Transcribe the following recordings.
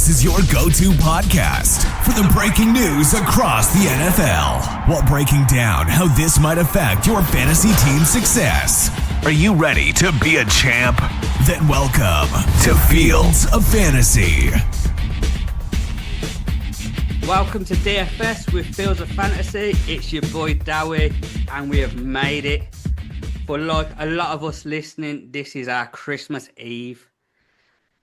This is your go-to podcast for the breaking news across the NFL, while breaking down how this might affect your fantasy team's success. Are you ready to be a champ? Then welcome to Fields of Fantasy. Welcome to DFS with Fields of Fantasy. It's your boy Dowie, and we have made it. For like a lot of us listening, this is our Christmas Eve.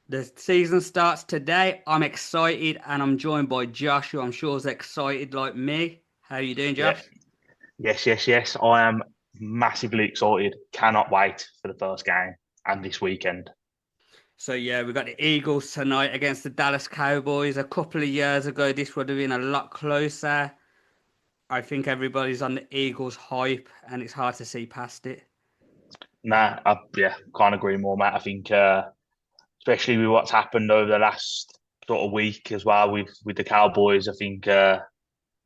The season starts today. I'm excited, and I'm joined by Josh, who I'm sure is excited like me. How are you doing, Josh? Yes. I am massively excited. Cannot wait for the first game and this weekend. So yeah, we've got the Eagles tonight against the Dallas Cowboys. A couple of years ago, this would have been a lot closer. I think everybody's on the Eagles hype, and it's hard to see past it. Can't agree more, mate. I think, especially with what's happened over the last sort of week as well with the Cowboys, I think they're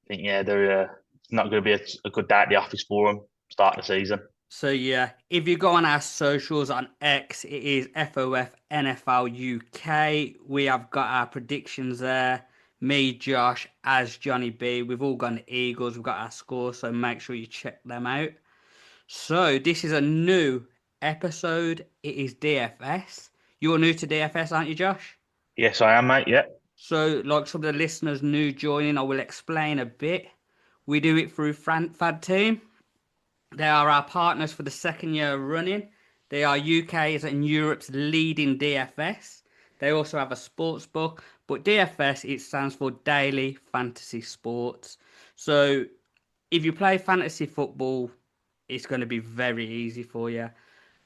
not going to be a good day at the office for them starting the season. So yeah, if you go on our socials on X, it is FOF NFL UK. We have got our predictions there. Me, Josh, as Johnny B. We've all gone the Eagles. We've got our scores, so make sure you check them out. So this is a new episode. It is DFS. You're new to DFS, aren't you, Josh? Yes, I am, mate. Yeah. So, like some of the listeners new joining, I will explain a bit. We do it through FanTeam. They are our partners for the second year running. They are UK's and Europe's leading DFS. They also have a sportsbook, but DFS, it stands for Daily Fantasy Sports. So if you play fantasy football, it's going to be very easy for you.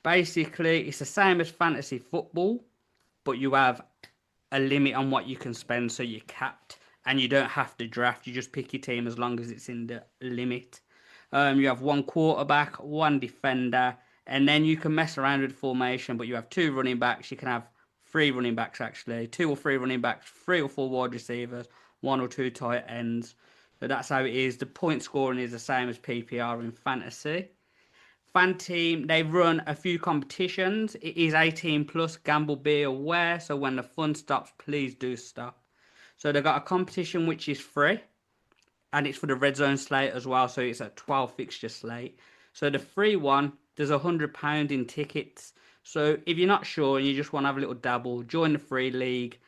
Basically, it's the same as fantasy football, but you have a limit on what you can spend, so you're capped, and you don't have to draft. You just pick your team as long as it's in the limit. You have one quarterback, one defender, and then you can mess around with the formation, but you have two running backs. You can have three running backs, actually. Two or three running backs, three or four wide receivers, one or two tight ends. So that's how it is. The point scoring is the same as PPR in fantasy. FanTeam, they run a few competitions. It is 18 plus, gamble be aware. So when the fun stops, please do stop. So they've got a competition which is free. And it's for the RedZone slate as well. So it's a 12 fixture slate. So the free one, there's £100 in tickets. So if you're not sure and you just want to have a little dabble, join the free league,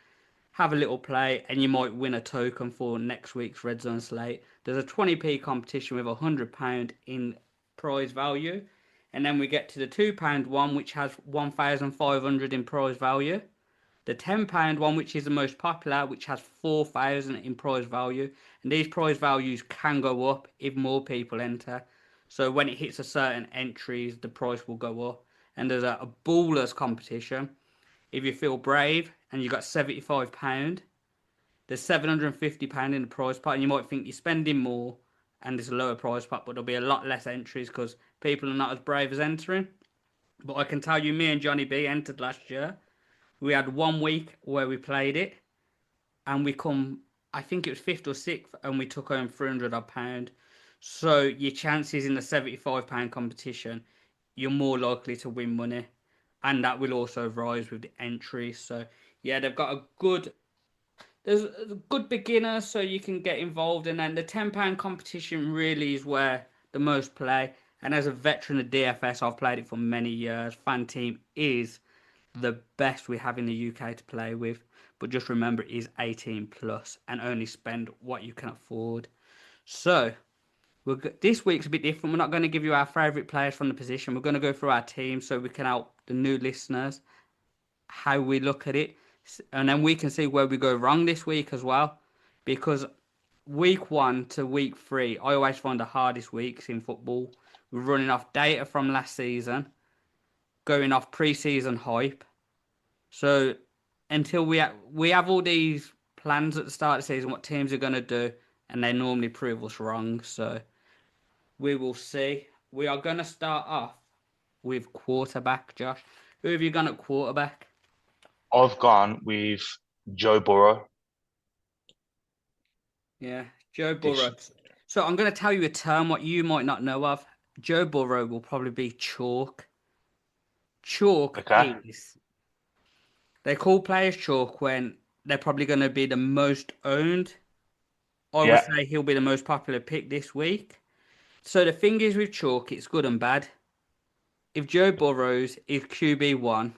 have a little play, and you might win a token for next week's RedZone slate. There's a 20p competition with £100 in prize value. And then we get to the £2 one, which has 1,500 in prize value. The £10 one, which is the most popular, which has 4,000 in prize value. And these prize values can go up if more people enter. So when it hits a certain entries, the price will go up. And there's a ballers competition. If you feel brave and you got £75, there's £750 in the prize pot. And you might think you're spending more and there's a lower prize pot, but there'll be a lot less entries because people are not as brave as entering. But I can tell you, me and Johnny B entered last year. We had 1 week where we played it, and I think it was 5th or 6th, and we took home £300. So your chances in the £75 competition, you're more likely to win money, and that will also rise with the entries. So yeah, they've got there's a good beginner, so you can get involved, and then the £10 competition really is where the most play. And as a veteran of DFS, I've played it for many years. FanTeam is the best we have in the UK to play with, but just remember it is 18 plus and only spend what you can afford. So this week's a bit different. We're not going to give you our favourite players from the position. We're going to go through our team so we can help the new listeners how we look at it, and then we can see where we go wrong this week as well, because week 1 to week 3 I always find the hardest weeks in football. We're running off data from last season, going off pre-season hype. So until we have all these plans at the start of the season, what teams are going to do, and they normally prove us wrong. So we will see. We are going to start off with quarterback, Josh. Who have you gone at quarterback? I've gone with Joe Burrow. Yeah, Joe Burrow. So I'm going to tell you a term what you might not know of. Joe Burrow will probably be chalk. Chalk is... They call players chalk when they're probably going to be the most owned. I would Yeah, say he'll be the most popular pick this week. So the thing is with chalk, it's good and bad. If Joe Burrows is QB1,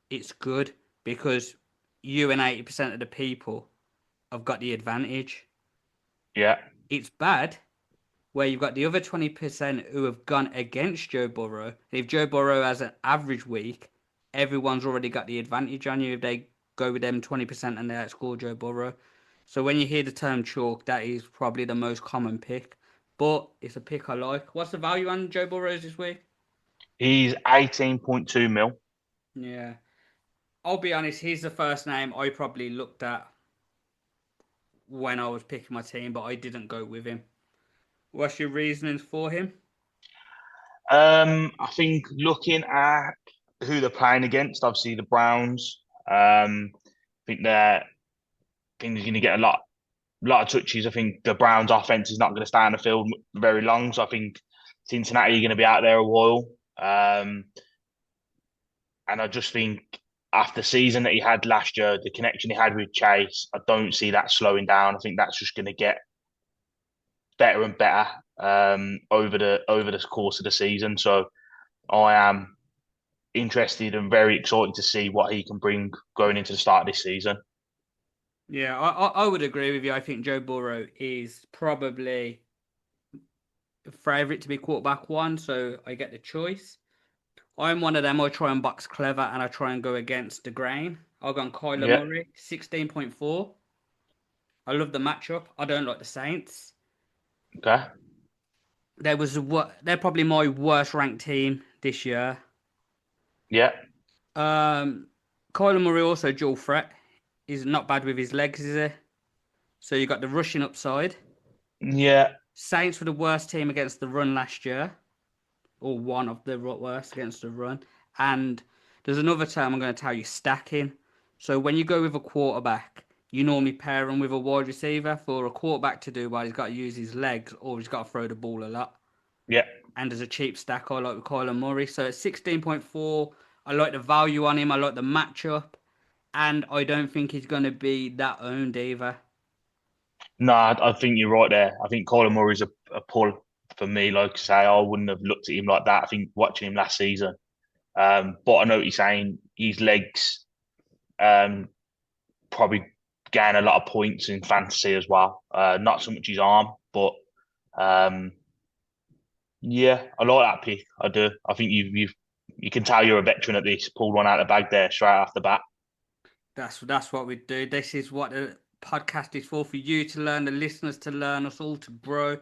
it's good because you and 80% of the people have got the advantage. yeah, It's bad where you've got the other 20% who have gone against Joe Burrow. And if Joe Burrow has an average week, everyone's already got the advantage on you if they go with them 20% and they outscore Joe Burrow. So when you hear the term chalk, that is probably the most common pick. But it's a pick I like. What's the value on Joe Burrows this week? he's 18.2 mil. Yeah. I'll be honest, he's the first name I probably looked at when I was picking my team, but I didn't go with him. What's your reasonings for him? I think looking at who they're playing against, obviously the Browns. I think they're going to get a lot of touches. I think the Browns' offense is not going to stay on the field very long, so I think Cincinnati are going to be out there a while. And I just think after the season that he had last year, the connection he had with Chase, I don't see that slowing down. I think that's just going to get better and better over the course of the season. So I am interested and very excited to see what he can bring going into the start of this season. Yeah, I would agree with you. I think Joe Burrow is probably a favourite to be quarterback one, so I get the choice. I'm one of them. I try and box clever and I try and go against the grain. I've gone Kyler Yeah. Murray, 16.4. I love the matchup. I don't like the Saints. Okay. They're probably my worst ranked team this year. Yeah. Um, Kyler Murray also dual threat. He's not bad with his legs, is he? So you got the rushing upside. Yeah. Saints were the worst team against the run last year, or one of the worst against the run. And there's another term I'm going to tell you, stacking. So when you go with a quarterback, you normally pair him with a wide receiver. For a quarterback to do well, he's got to use his legs or he's got to throw the ball a lot. Yeah. And as a cheap stack, I like with Kyler Murray. So at 16.4, I like the value on him. I like the matchup. And I don't think he's going to be that owned either. No, I think you're right there. I think Colin Murray's a pull for me. Like I say, I wouldn't have looked at him like that. I think watching him last season. But I know what you're saying. His legs probably gain a lot of points in fantasy as well. Not so much his arm, but um, yeah, I like that pick. I do. I think you can tell you're a veteran at this. Pulled one out of the bag there straight off the bat. That's what we do. This is what the podcast is for you to learn, the listeners to learn, us all to grow.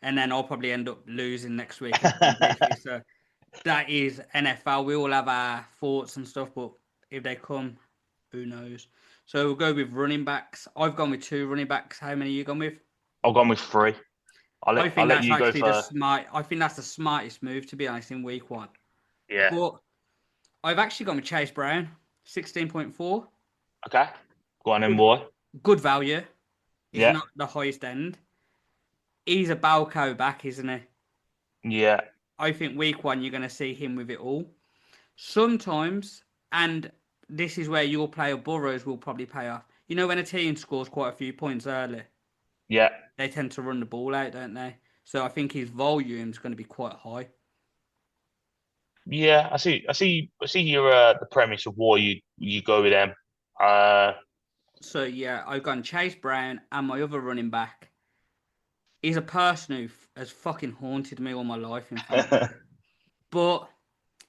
And then I'll probably end up losing next week completely. So that is NFL. We all have our thoughts and stuff, but if they come, who knows? So we'll go with running backs. I've gone with 2 running backs. How many you gone with? I've gone with three. I I'll think let that's you go actually the first. smart. I think that's the smartest move, to be honest, in week 1. Yeah. But I've actually gone with Chase Brown, 16.4. Okay. Go on then, Good, boy. good value. It's Yeah. not the highest end. He's a Balco back, isn't he? Yeah. I think week 1 you're going to see him with it all. Sometimes, and this is where your player Burrows will probably pay off. You know, when a team scores quite a few points early, Yeah. they tend to run the ball out, don't they? So I think his volume is going to be quite high. Yeah. I see your the premise of why you go with them. Uh. So yeah, I've gone Chase Brown and my other running back. He's a person who has fucking haunted me all my life in fantasy. But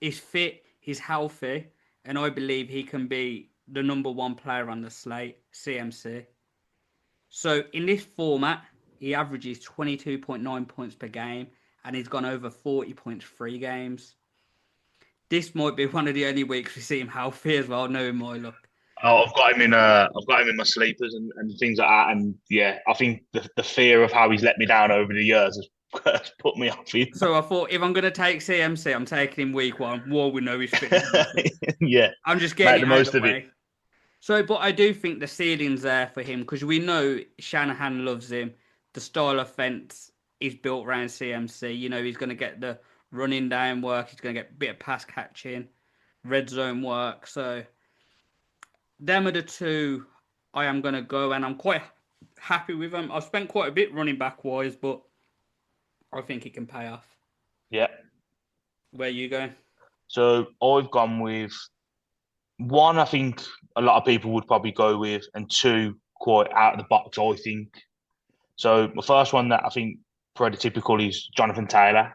he's fit, he's healthy, and I believe he can be the number 1 player on the slate, CMC. So in this format, he averages 22.9 points per game, and he's gone over 40 points 3 games. This might be one of the only weeks we see him healthy as well, knowing my luck. Oh, I've got him in my sleepers and things like that. And yeah, I think the fear of how he's let me down over the years has put me off him. So I thought, if I'm going to take CMC, I'm taking him week 1. While we know he's fit and healthy. Yeah, I'm just make getting the it out most of the of it. way. So, but I do think the ceiling's there for him because we know Shanahan loves him. The style of fence is built around CMC. You know, he's going to get the running down work. He's going to get a bit of pass catching, red zone work. So, them are the 2 I am going to go, and I'm quite happy with him. I've spent quite a bit running back wise, but I think it can pay off. Yeah. Where you going? So I've gone with one, I think a lot of people would probably go with, and two, quite out of the box, I think. So the first one that I think pretty typical is Jonathan Taylor.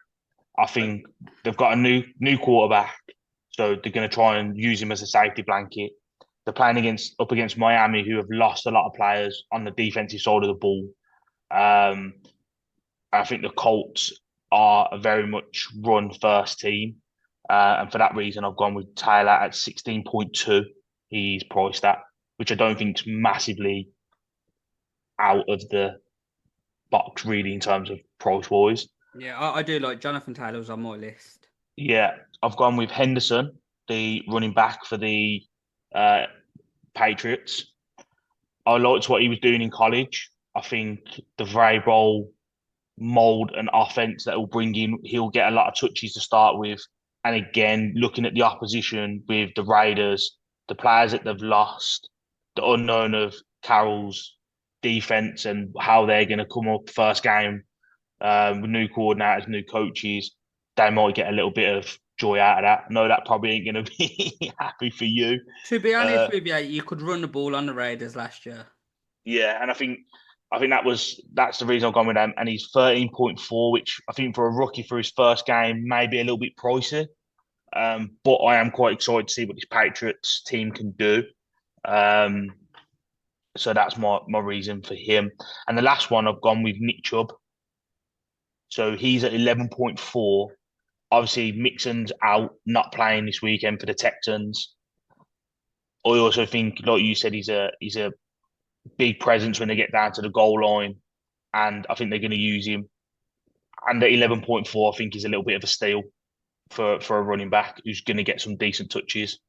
I think they've got a new quarterback, so they're going to try and use him as a safety blanket. They're playing up against Miami, who have lost a lot of players on the defensive side of the ball. Um, I think the Colts are a very much run first team. And for that reason, I've gone with Taylor at 16.2. He's priced at, which I don't think is massively out of the box, really, in terms of price wise. Yeah, I do like Jonathan Taylor's on my list. Yeah, I've gone with Henderson, the running back for the uh, Patriots. I liked what he was doing in college. I think the Vrabel mold and offense that will bring in, he'll get a lot of touches to start with. And again, looking at the opposition with the Raiders, the players that they've lost, the unknown of Carroll's defense and how they're going to come up first game with new coordinators, new coaches, they might get a little bit of joy out of that. No, that probably ain't going to be happy for you. To be honest Uh, with you, you could run the ball on the Raiders last year. yeah, and I think that's the reason I've gone with him. And he's 13.4, which I think for a rookie for his first game may be a little bit pricey. But I am quite excited to see what this Patriots team can do. Um, so that's my reason for him. And the last one I've gone with Nick Chubb. So he's at 11.4. Obviously, Mixon's out, not playing this weekend for the Texans. I also think, like you said, he's a big presence when they get down to the goal line, and I think they're going to use him. And at 11.4, I think he's a little bit of a steal for a running back who's going to get some decent touches.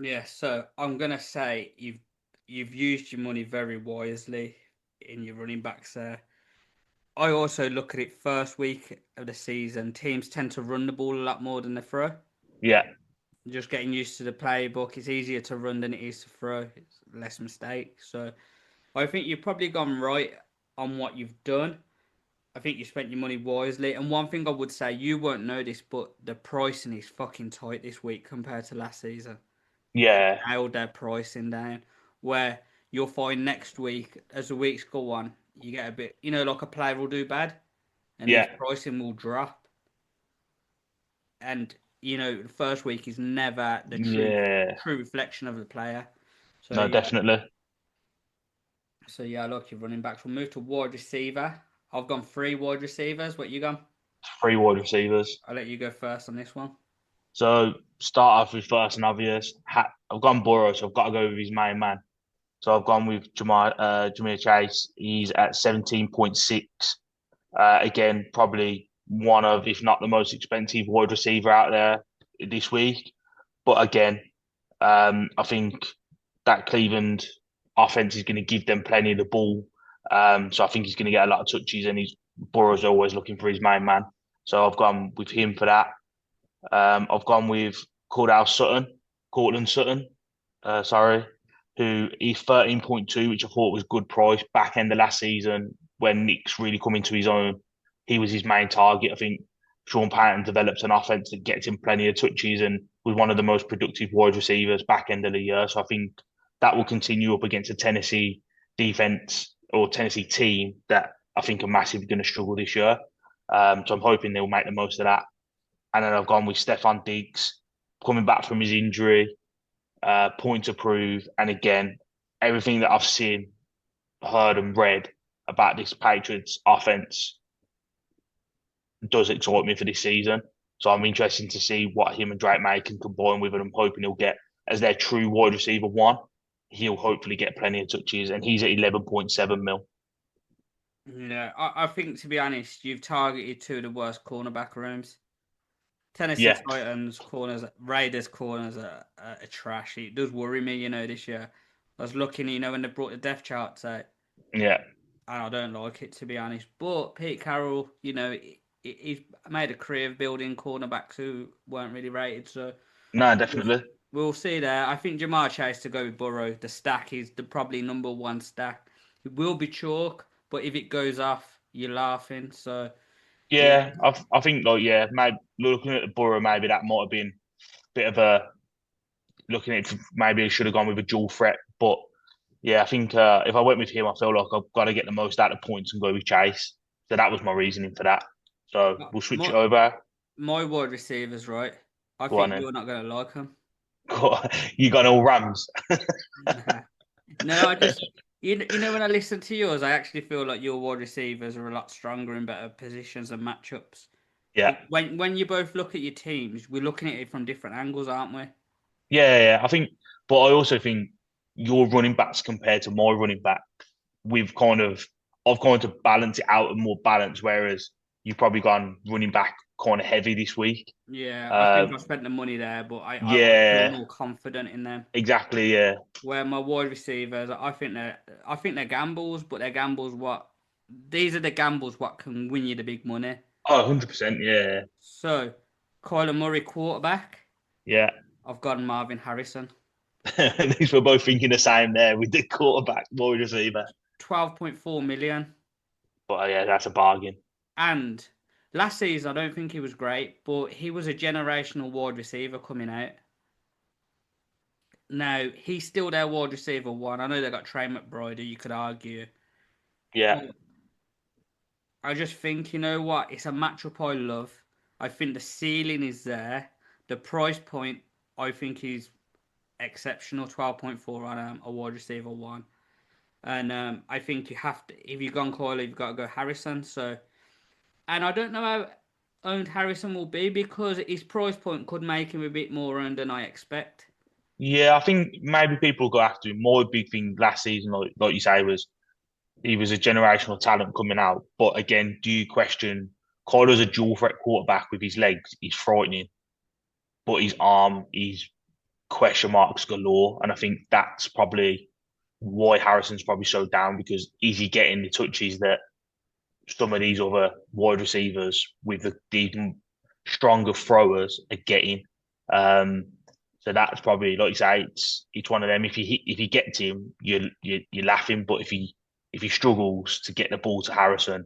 Yeah, so I'm gonna say you've used your money very wisely in your running backs there. I also look at it first week of the season. Teams tend to run the ball a lot more than they throw. Yeah, Just getting used to the playbook. It's easier to run than it is to throw. It's less mistakes. So I think you've probably gone right on what you've done. I think you spent your money wisely. And one thing I would say, you won't know this, but the pricing is fucking tight this week compared to last season. They yeah, nailed their pricing down. Where you'll find next week, as the weeks go on, you get a bit, like a player will do bad, and his yeah, pricing will drop. And the first week is never the yeah. true reflection of the player. So No, yeah, definitely I like your running backs. We'll move to wide receiver. I've gone three wide receivers. What you gone? three wide receivers. I'll let you go first on this one. So start off with first and obvious. I've gone Burrow, so I've got to go with his main man. So I've gone with Jamaica Chase. He's at 17.6. Again, probably one of, if not the most expensive wide receiver out there this week. But again, I think that Cleveland offense is going to give them plenty of the ball. So I think he's going to get a lot of touches, and Burrow's always looking for his main man. So I've gone with him for that. I've gone with Cortland Sutton, sorry, who is 13.2, which I thought was good price. Back end of last season, when Nick's really come into his own, he was his main target. I think Sean Payton develops an offense that gets him plenty of touches and was one of the most productive wide receivers back end of the year. So I think that will continue up against a Tennessee defense or Tennessee team that I think are massively going to struggle this year. So I'm hoping they'll make the most of that. And then I've gone with Stefan Diggs coming back from his injury, point to prove. And again, everything that I've seen, heard, and read about this Patriots offense does excite me for this season. So I'm interested to see what him and Drake May can combine with, and I'm hoping he'll get, as their true wide receiver one, he'll hopefully get plenty of touches, and he's at 11.7 mil. Yeah, I think, to be honest, you've targeted two of the worst cornerback rooms. Tennessee Yeah, Titans corners, Raiders corners are trash. It does worry me, this year. I was looking, when they brought the depth charts out, yeah, and I don't like it, to be honest. But Pete Carroll, he's made a career of building cornerbacks who weren't really rated. So no, with definitely. We'll see there. I think Jamar Chase to go with Burrow. The stack is the probably number one stack. It will be chalk, but if it goes off, you're laughing. So yeah, Yeah, I think like yeah, maybe looking at the Borough, maybe that might have been a bit of a looking at it, maybe I should have gone with a dual threat. But yeah, I think if I went with him, I feel like I've got to get the most out of points and go with Chase. So that was my reasoning for that. So we'll switch it my over. my wide receivers, right? I Go on think then. you're not gonna like them. You got all Rams. No, I just you know when I listen to yours, I actually feel like your wide receivers are a lot stronger in better positions and matchups. Yeah, But when you both look at your teams, we're looking at it from different angles, aren't we? yeah. I think, but I also think your running backs compared to my running back, we've kind of, I've kind of balanced it out and more balanced, whereas you've probably gone running back kind of heavy this week. Yeah, I think Um, I spent the money there, but I feel yeah, more confident in them. exactly. Yeah. Where my wide receivers, I think they're gambles, but they're gambles what these are the gambles what can win you the big money. Oh, 100%. Yeah. So, Kyler Murray quarterback, Yeah. I've got Marvin Harrison, At least we're both thinking the same there with the quarterback, wide receiver. 12.4 million. But yeah, that's a bargain. And last season, I don't think he was great, but he was a generational wide receiver coming out. Now, he's still their wide receiver one. I know they got Trey McBride, who you could argue. Yeah. But I just think, you know what? It's a matchup I love. I think the ceiling is there. The price point, I think, is exceptional. 12.4 on a wide receiver one. And I think you have to, if you've gone Coyle, you've got to go Harrison. So, and I don't know how owned Harrison will be because his price point could make him a bit more owned than I expect. Yeah, I think maybe people go after him. My big thing last season, like you say, was he was a generational talent coming out. But again, do you question Kyler's a dual threat quarterback with his legs? He's frightening, but his arm, he's question marks galore. And I think that's probably why Harrison's probably so down because is he getting the touches that some of these other wide receivers with these stronger throwers are getting? Um, so that's probably like you say, it's one of them. If he gets him, you're laughing. But if he struggles to get the ball to Harrison,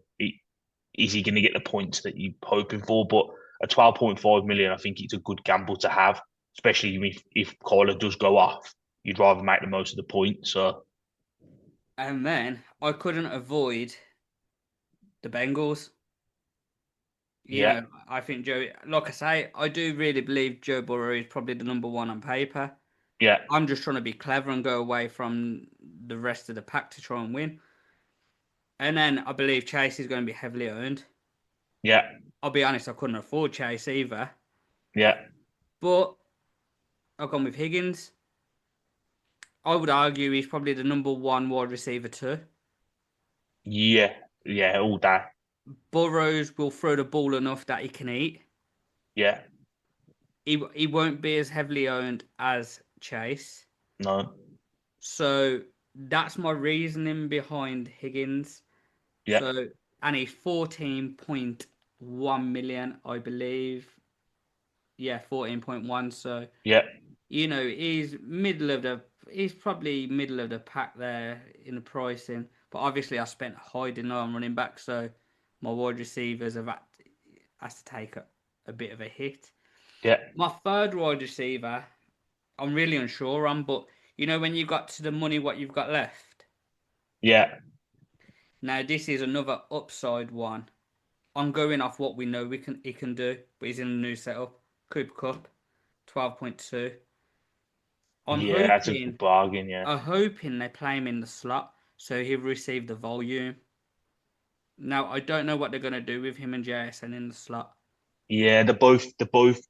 is he going to get the points that you're hoping for? But at 12.5 million, I think it's a good gamble to have, especially if Kyler does go off. You'd rather make the most of the points. So And then I couldn't avoid the Bengals. You yeah, know, I think Joe, like I say, I do really believe Joe Burrow is probably the number one on paper. yeah, I'm just trying to be clever and go away from the rest of the pack to try and win. And then I believe Chase is going to be heavily owned. yeah, I'll be honest, I couldn't afford Chase either. yeah, But I've gone with Higgins. I would argue he's probably the number one wide receiver too. yeah, yeah, all day. Burrows will throw the ball enough that he can eat. Yeah, He won't be as heavily owned as Chase. no, So that's my reasoning behind Higgins. yeah, So and he's 14.1 million, I believe. Yeah, 14.1. So yeah, you know, he's probably middle of the pack there in the pricing. But obviously, I spent high didn't on running back, so my wide receivers has to take a bit of a hit. yeah, My third wide receiver, I'm really unsure on, but you know, when you got to the money, what you've got left. yeah, Now, this is another upside one. I'm going off what we know he can do, but he's in a new setup. Cooper Cup, 12.2. I'm yeah. That's a good hoping bargain. Yeah, I'm hoping they play him in the slot so he'll receive the volume. Now I don't know what they're gonna do with him and JSN in the slot. yeah. They're both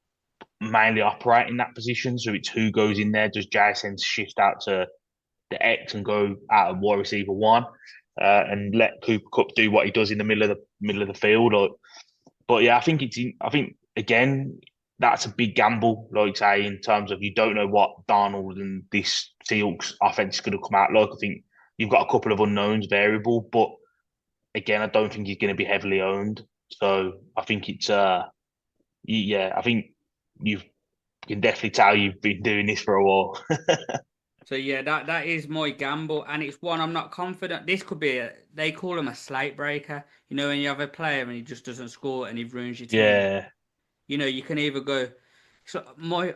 mainly operate in that position. So it's who goes in there. Does Jason shift out to the X and go out of wide receiver one, and let Cooper Cup do what he does in the middle of the field? Or, but yeah, I think again that's a big gamble. Like say in terms of you don't know what Darnold and this Seahawks offense is going to come out like. I think you've got a couple of unknowns variable, but again, I don't think he's going to be heavily owned. So I think it's yeah, I think you've can definitely tell you've been doing this for a while. So yeah, that is my gamble, and it's one I'm not confident. This could be they call him a slate breaker. You know, when you have a player and he just doesn't score and he ruins your team. Yeah, You know, you can either go. So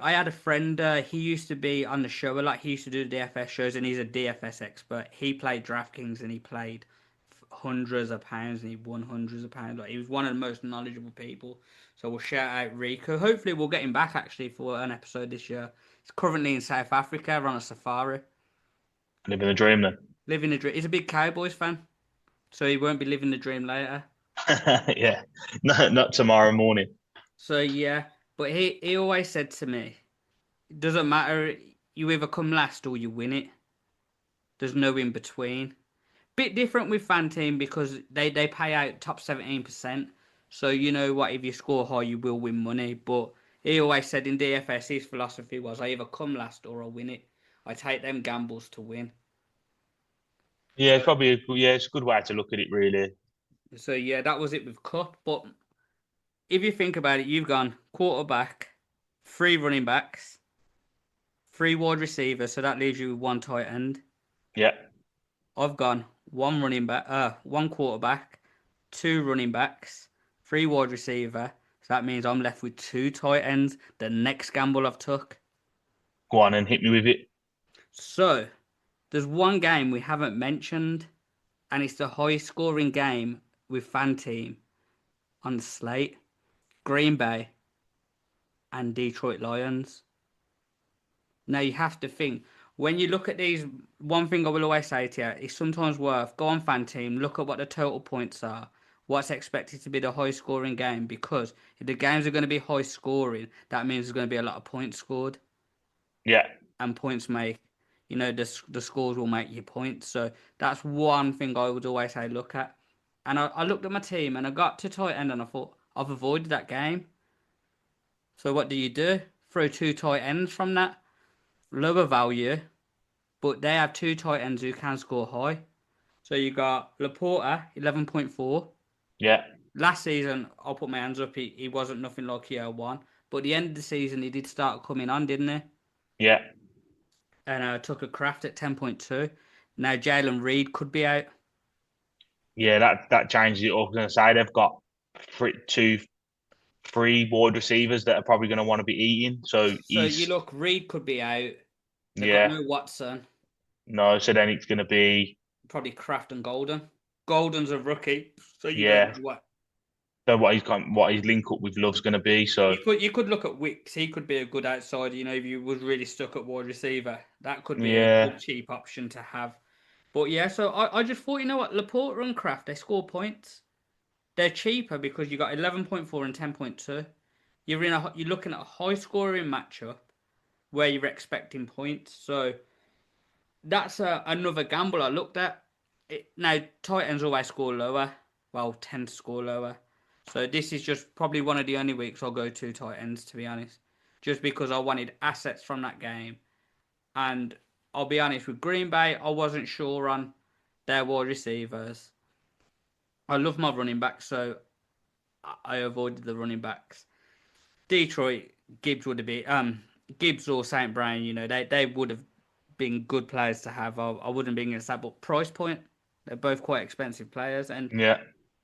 I had a friend. He used to be on the show a lot. He used to do DFS shows, and he's a DFS expert. He played DraftKings, and he played hundreds of pounds, and he won hundreds of pounds. Like he was one of the most knowledgeable people. So we'll shout out Rico. Hopefully, we'll get him back actually for an episode this year. He's currently in South Africa on a safari, living the dream then. living the dream. He's a big Cowboys fan, so he won't be living the dream later. Yeah, no, not tomorrow morning. So yeah, but he always said to me, it doesn't matter. You either come last or you win it. There's no in between. Bit different with FanTeam because they pay out top 17%. So you know what, if you score high, you will win money. But he always said in DFS, his philosophy was, I either come last or I win it. I take them gambles to win. Yeah, it's probably it's a good way to look at it, really. So yeah, that was it with Cup. But if you think about it, you've gone quarterback, three running backs, three wide receivers. So that leaves you with one tight end. Yeah, I've gone one running back, one quarterback, two running backs, three wide receiver. So that means I'm left with two tight ends. The next gamble I've took. go on and hit me with it. So there's one game we haven't mentioned, and it's the highest scoring game with FanTeam on the slate. Green Bay and Detroit Lions. Now you have to think when you look at these. One thing I will always say to you is sometimes worth go on FanTeam, look at what the total points are, what's expected to be the high scoring game. Because if the games are going to be high scoring, that means there's going to be a lot of points scored, Yeah, and points make the scores will make you points. So that's one thing I would always say look at. And I looked at my team and I got to tight end and I thought I've avoided that game. So what do? Throw two tight ends from that lower value, but they have two tight ends who can score high. So you got Laporta, 11.4. yeah, Last season, I'll put my hands up, he wasn't nothing like year one. But at the end of the season, he did start coming on, didn't he? yeah, And took a craft at 10.2. Now Jalen Reed could be out. yeah. That changes it up. I was gonna say they've got three wide receivers that are probably gonna want to be eating. So So you he's look, Reed could be out. They've got yeah, no Watson. no. So then it's gonna be Probably Kraft and Golden. Golden's a rookie, so you don't yeah. know what. So what his link up with Love's gonna be. So You could look at Wicks. He could be a good outsider. You know, if you was really stuck at wide receiver, that could be a yeah, good cheap option to have. But yeah, so I just thought, you know what, Laporte and Kraft, they score points. They're cheaper because you got 11.4 and 10.2. You're looking at a high scoring matchup where you're expecting points. So that's another gamble I looked at. Now Titans always score lower. Well, tend to score lower. So this is just probably one of the only weeks I'll go to Titans, to be honest. Just because I wanted assets from that game. And I'll be honest, with Green Bay, I wasn't sure on their wide receivers. I love my running backs, so I avoided the running backs. Detroit, Gibbs would have been Gibbs or St. Brown, they would have been good players to have. I wouldn't be against that, but price point, they're both quite expensive players, and yeah,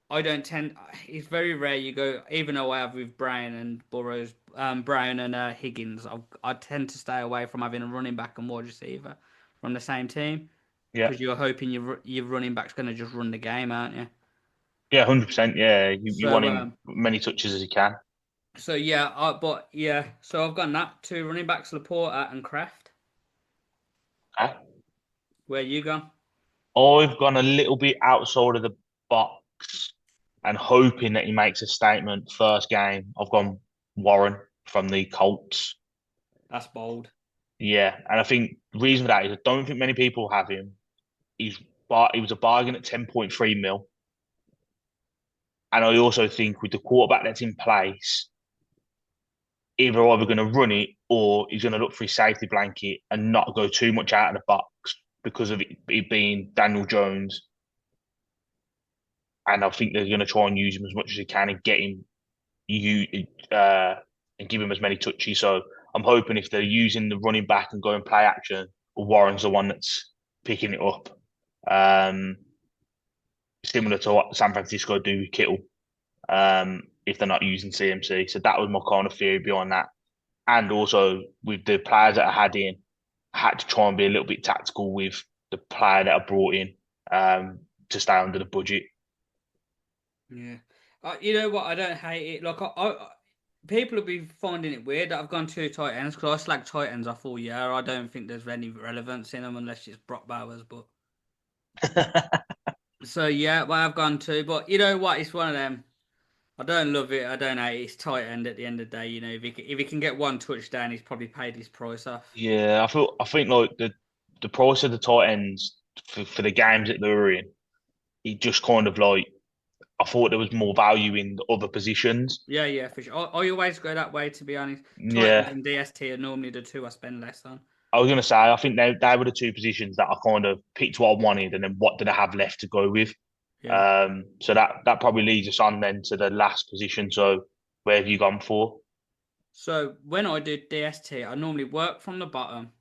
I don't tend. It's very rare you go. Even though I have with Brown and Burrows, Brown and Higgins, I tend to stay away from having a running back and wide receiver from the same team yeah, because you're hoping your running back's going to just run the game, aren't you? yeah. 100%. Yeah, you So want him many touches as he can. so yeah, but yeah, so I've got that two running backs, Laporta and Kraft. Okay. Where you gone? I've gone a little bit outside of the box and hoping that he makes a statement first game. I've gone Warren from the Colts. That's bold. Yeah, and I think the reason for that is I don't think many people have him. He was a bargain at 10.3 mil. And I also think with the quarterback that's in place, either going to run it or he's going to look for his safety blanket and not go too much out of the box because of it being Daniel Jones. And I think they're going to try and use him as much as they can and get him and give him as many touches. So I'm hoping if they're using the running back and going play action, Warren's the one that's picking it up. Um, Similar to what San Francisco do with Kittle, if they're not using CMC. So that was my kind of theory behind that. And also with the players that I had in, I had to try and be a little bit tactical with the player that I brought in to stay under the budget. Yeah. You know what? I don't hate it. Like, people will be finding it weird that I've gone two tight ends because I slag tight ends off all year. I don't think there's any relevance in them unless it's Brock Bowers. But so yeah, well, I've gone two. But you know what? It's one of them. I don't love it. I don't hate it. It's tight end at the end of the day. You know, if he can get one touchdown, he's probably paid his price off. Yeah, I think like the price of the tight ends for the games that they were in, it just kind of like I thought there was more value in the other positions. Yeah, yeah, for sure. I always go that way, to be honest. Titans Yeah, and DST are normally the two I spend less on. I was gonna say I think they were the two positions that I kind of picked what I wanted, and then what did I have left to go with. Yeah. So that probably leads us on then to the last position. So where have you gone for? So when I do DST, I normally work from the bottom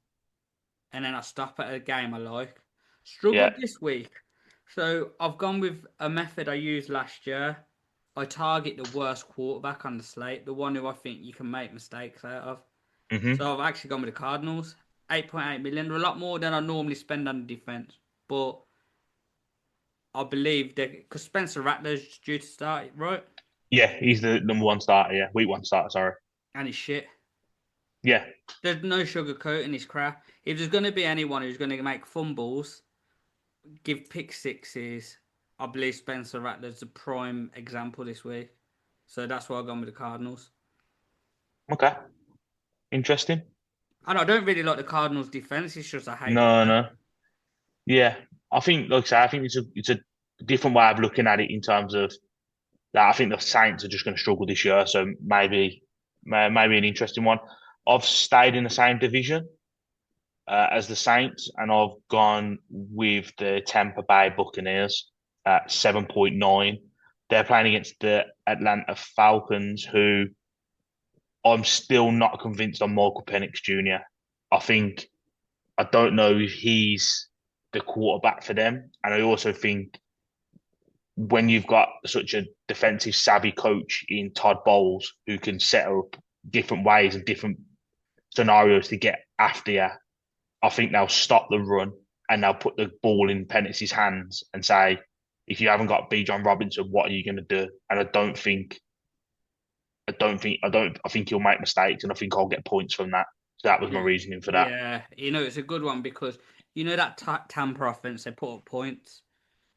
and then I stop at a game I like. Yeah. Struggled this week. So I've gone with a method I used last year. I target the worst quarterback on the slate, the one who I think you can make mistakes out of. Hmm. So I've actually gone with the Cardinals. 8.8 million, a lot more than I normally spend on the defense. But I believe that because Spencer Rattler's due to start, right? Yeah, he's the number one starter. Yeah, week one starter. Sorry. And he's shit. Yeah. There's no sugarcoating this crap. If there's going to be anyone who's going to make fumbles, give pick sixes, I believe Spencer Rattler's the prime example this week. So that's why I've gone with the Cardinals. Okay. Interesting. And I don't really like the Cardinals' defense. It's just I hate No, them. no. Yeah, I think, like I say, I think it's a different way of looking at it in terms of that. I think the Saints are just going to struggle this year, so maybe an interesting one. I've stayed in the same division as the Saints, and I've gone with the Tampa Bay Buccaneers at 7.9. They're playing against the Atlanta Falcons, who I'm still not convinced on Michael Penix Jr. I think I don't know if he's the quarterback for them. And I also think when you've got such a defensive savvy coach in Todd Bowles who can set up different ways and different scenarios to get after you, I think they'll stop the run and they'll put the ball in Penix's hands and say, if you haven't got B. John Robinson, what are you going to do? And I think he'll make mistakes and I think I'll get points from that. So that was my Yeah, reasoning for that. yeah. You know, it's a good one because you know that Tampa offense, they put up points.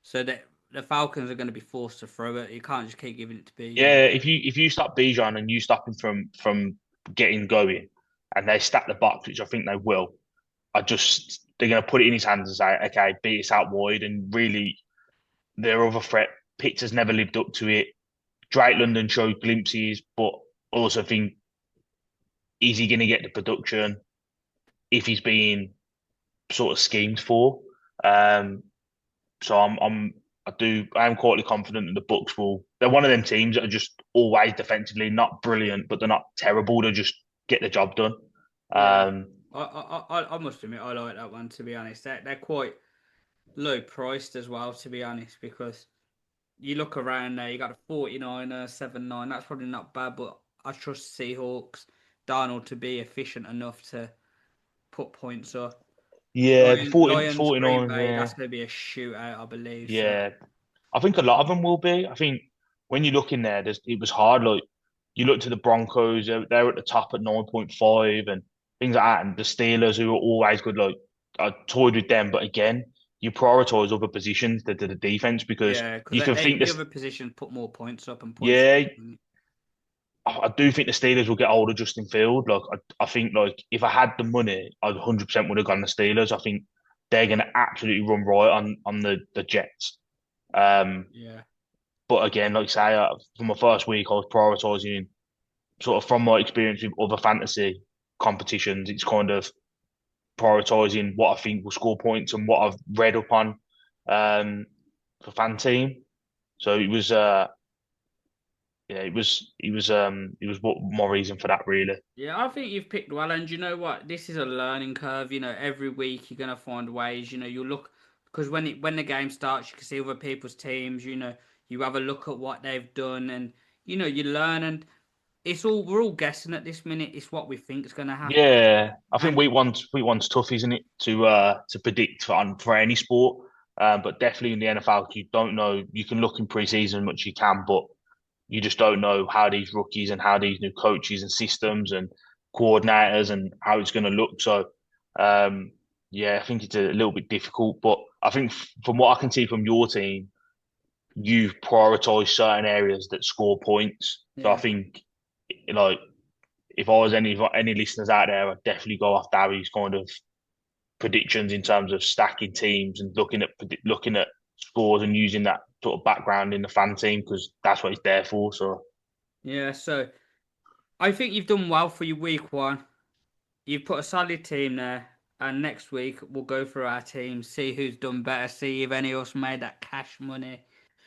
So that the Falcons are going to be forced to throw it. You can't just keep giving it to Bijan. Yeah, if you stop Bijan and you stop him from getting going, and they stack the box, which I think they will, they're going to put it in his hands and say, okay, beat us out wide, and really their other threat, Pitts has never lived up to it. Drake London showed glimpses, but I also think is he going to get the production if he's being sort of schemed for? Um, so I am quietly confident that the Bucks will. They're one of them teams that are just always defensively not brilliant, but they're not terrible. They just get the job done. Yeah, Um, I must admit I like that one. To be honest, they're quite low priced as well. To be honest, because you look around there, you got a 49er, 7-9. That's probably not bad, but I trust Seahawks, Darnold to be efficient enough to put points up. yeah, the Lions, Green 49, Bay, yeah, that's going to be a shootout, I believe. So yeah. I think a lot of them will be. I think when you look in there, it was hard. Like you look to the Broncos, they're at the top at 9.5 and things like that, and the Steelers who are always good. Like I toyed with them, but again, you prioritize other positions to the defense because yeah, because you can think the this. other positions put more points up and points. Yeah, I do think the Steelers will get older Justin Field. Like I think like if I had the money, I 100% would have gone the Steelers. I think they're going to absolutely run right on the Jets. Um, Yeah, but again, like I say, for my first week, I was prioritizing sort of from my experience with other fantasy competitions. It's kind of prioritizing what I think will score points and what I've read up on um, for FanTeam. So it was yeah, it was what more reason for that really. Yeah, I think you've picked well, and you know what? This is a learning curve. Every week you're gonna find ways. You look because when the game starts, you can see other people's teams. You have a look at what they've done, and you learn. And we're all guessing at this minute. It's what we think is gonna happen. Yeah, I think And week one's tough, isn't it, to predict for any sport. But definitely in the NFL, you don't know. You can look in preseason much you can, but you just don't know how these rookies and how these new coaches and systems and coordinators and how it's going to look. So, um, yeah, I think it's a little bit difficult. But I think from what I can see from your team, you've prioritized certain areas that score points. So I yeah, think, like, if I was any listeners out there, I'd definitely go off Dowie's kind of predictions in terms of stacking teams and looking at scores and using that sort of background in the fan team because that's what it's there for. So yeah. So I think you've done well for your week one. You've put a solid team there, and next week we'll go through our team, see who's done better, see if any of us made that cash money.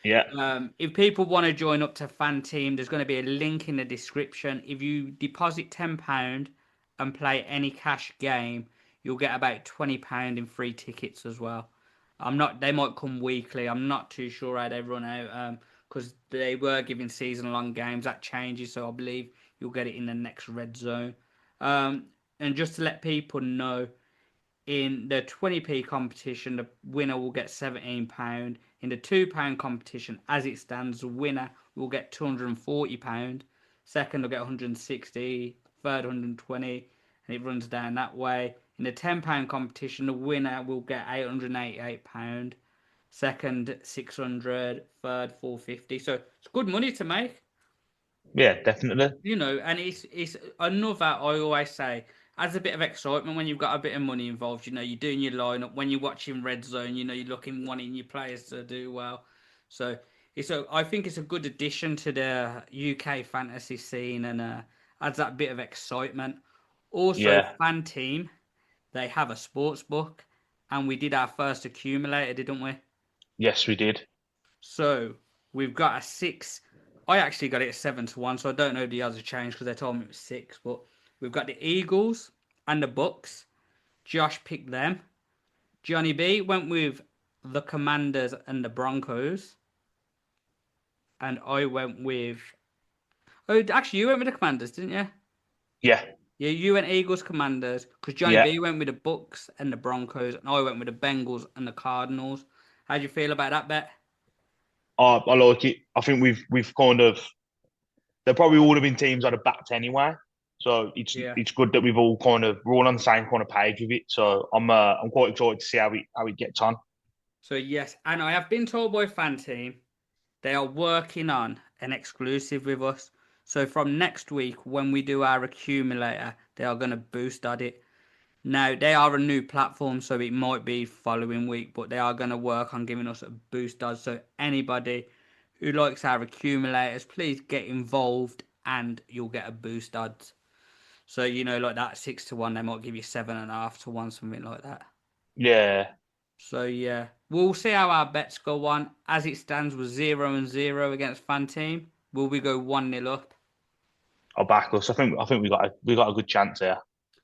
yeah, If people want to join up to FanTeam, there's going to be a link in the description. If you deposit £10 and play any cash game, you'll get about £20 in free tickets as well. I'm not. They might come weekly. I'm not too sure how they run out. Because they were giving season-long games. That changes, so I believe you'll get it in the next RedZone. And just to let people know, in the 20p competition, the winner will get £17. In the £2 competition, as it stands, the winner will get £240. Second will get 160, third 120, and it runs down that way. In the £10 competition, the winner will get £888. Second 600, third 450. So it's good money to make. yeah, definitely. And it's another, I always say, adds a bit of excitement when you've got a bit of money involved. You're doing your lineup when you're watching Red Zone. You're looking wanting your players to do well. So I think it's a good addition to the UK fantasy scene and adds that bit of excitement. Also, Yeah, FanTeam, they have a sports book, and we did our first accumulator, didn't we? yes, we did. So we've got a six. I actually got it at 7-1, so I don't know if the odds have changed because they told me it was six. But we've got the Eagles and the Bucks. Josh picked them. Johnny B went with the Commanders and the Broncos, and I went with. Oh, actually, you went with the Commanders, didn't you? Yeah, Yeah, you went Eagles, Commanders, because Johnny yeah. B went with the Bucks and the Broncos, and I went with the Bengals and the Cardinals. How do you feel about that bet? I like it. I think we've kind of they're probably all have been teams I'd have backed anyway. So it's Yeah. it's good that we're all on the same kind of page with it. So I'm quite excited to see how it gets on. So yes, and I have been told by FanTeam they are working on an exclusive with us. So from next week, when we do our accumulator, they are going to boost at it. Now they are a new platform, so it might be following week, but they are going to work on giving us a boost odds. So anybody who likes our accumulators, please get involved, and you'll get a boost odds. So like that 6-1, they might give you 7.5-1, something like that. Yeah, So yeah, we'll see how our bets go on. As it stands, with 0-0 against FanTeam. Will we go 1-0 up? I'll back us. I think we got a good chance here.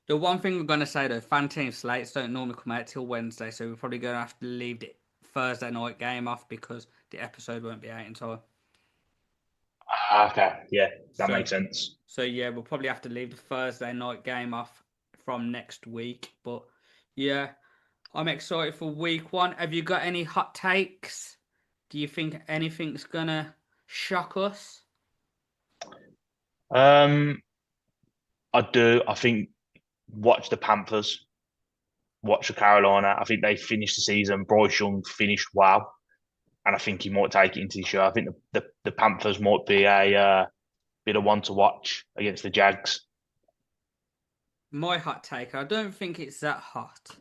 The one thing we're gonna say though, FanTeam slates don't normally come out till Wednesday, so we're probably gonna have to leave the Thursday night game off because the episode won't be out in time. Okay, yeah, that So makes sense. so yeah, we'll probably have to leave the Thursday night game off from next week. But yeah, I'm excited for week one. Have you got any hot takes? Do you think anything's gonna shock us? Um, I do. I think watch the Panthers, watch the Carolina. I think they finished the season. Bryce Young finished well, and I think he might take it into the show. I think the Panthers might be a bit of one to watch against the Jags. My hot take, I don't think it's that hot,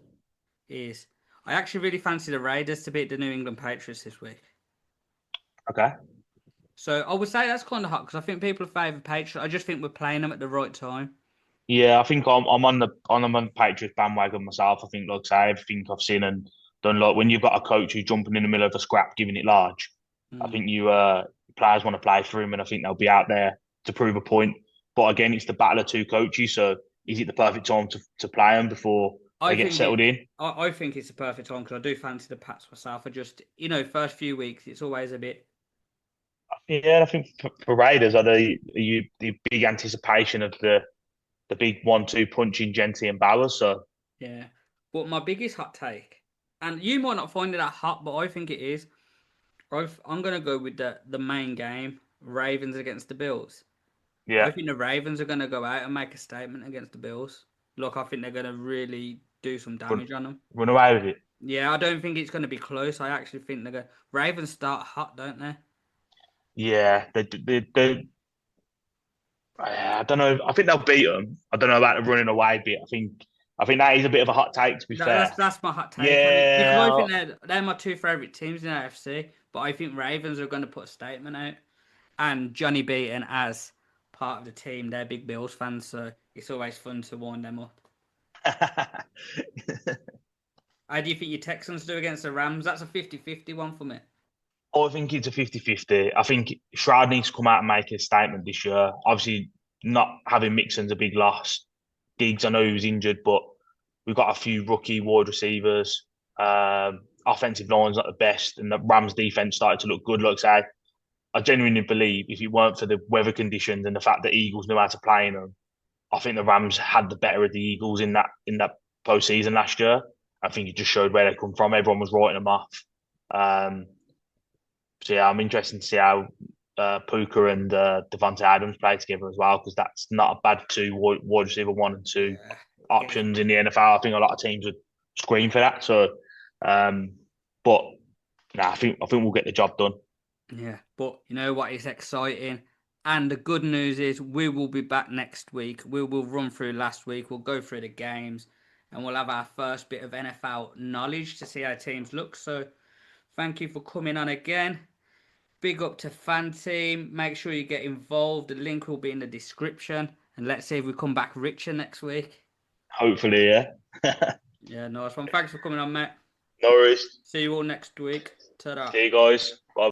is I actually really fancy the Raiders to beat the New England Patriots this week. Okay. So I would say that's kind of hot because I think people favour Patriots. I just think we're playing them at the right time. Yeah, I think I'm on the Patriots bandwagon myself. I think, like I say, everything I've seen and done, like when you've got a coach who's jumping in the middle of a scrap, giving it large. I Mm. think you players want to play for him, and I think they'll be out there to prove a point. But again, it's the battle of two coaches. So is it the perfect time to play them before I they get think settled it. in? I think it's the perfect time because I do fancy the Pats myself. I just, first few weeks it's always a bit. Yeah, I think for Raiders, the big anticipation of the big 1-2 punch in Genti and Bowers. So Yeah. But my biggest hot take, and you might not find it that hot, but I think it is. I'm gonna go with the main game, Ravens against the Bills. I yeah, think the Ravens are gonna go out and make a statement against the Bills. Look, I think they're gonna really do some run, damage on them. run away with it. Yeah, I don't think it's gonna be close. I actually think they're gonna Ravens start hot, don't they? Yeah, I don't know. I think they'll beat them. I don't know about the running away bit. I think that is a bit of a hot take. To be fair, That's my hot take on it because I yeah, think they're my two favorite teams in the AFC. But I think Ravens are gonna put a statement out, and Johnny Beaton as part of the team, they're big Bills fans, so it's always fun to wind them up. How do you think your Texans do against the Rams? That's a 50-50 one for me. I think it's a 50-50. I think Shroud needs to come out and make a statement this year. Obviously, not having Mixon's a big loss. Diggs, I know he was injured, but we've got a few rookie wide receivers. Offensive line's not the best, and the Rams defense started to look good. Like I say, I genuinely believe if it weren't for the weather conditions and the fact that Eagles knew how to play in them, I think the Rams had the better of the Eagles in that postseason last year. I think it just showed where they come from. Everyone was writing them off. Um, so yeah, I'm interested to see how Puka and Devontae Adams play together as well, because that's not a bad two wide receiver 1 and 2 Yeah, get it. options in the NFL. I think a lot of teams would scream for that. So, but nah, I think we'll get the job done. Yeah, but you know what is exciting? And the good news is we will be back next week. We will run through last week. We'll go through the games and we'll have our first bit of NFL knowledge to see how teams look. So thank you for coming on again. Big up to FanTeam. Make sure you get involved. The link will be in the description. And let's see if we come back richer next week. Hopefully, yeah. Yeah, nice one. Thanks for coming on, mate. No worries. See you all next week. Ta-da. See you guys.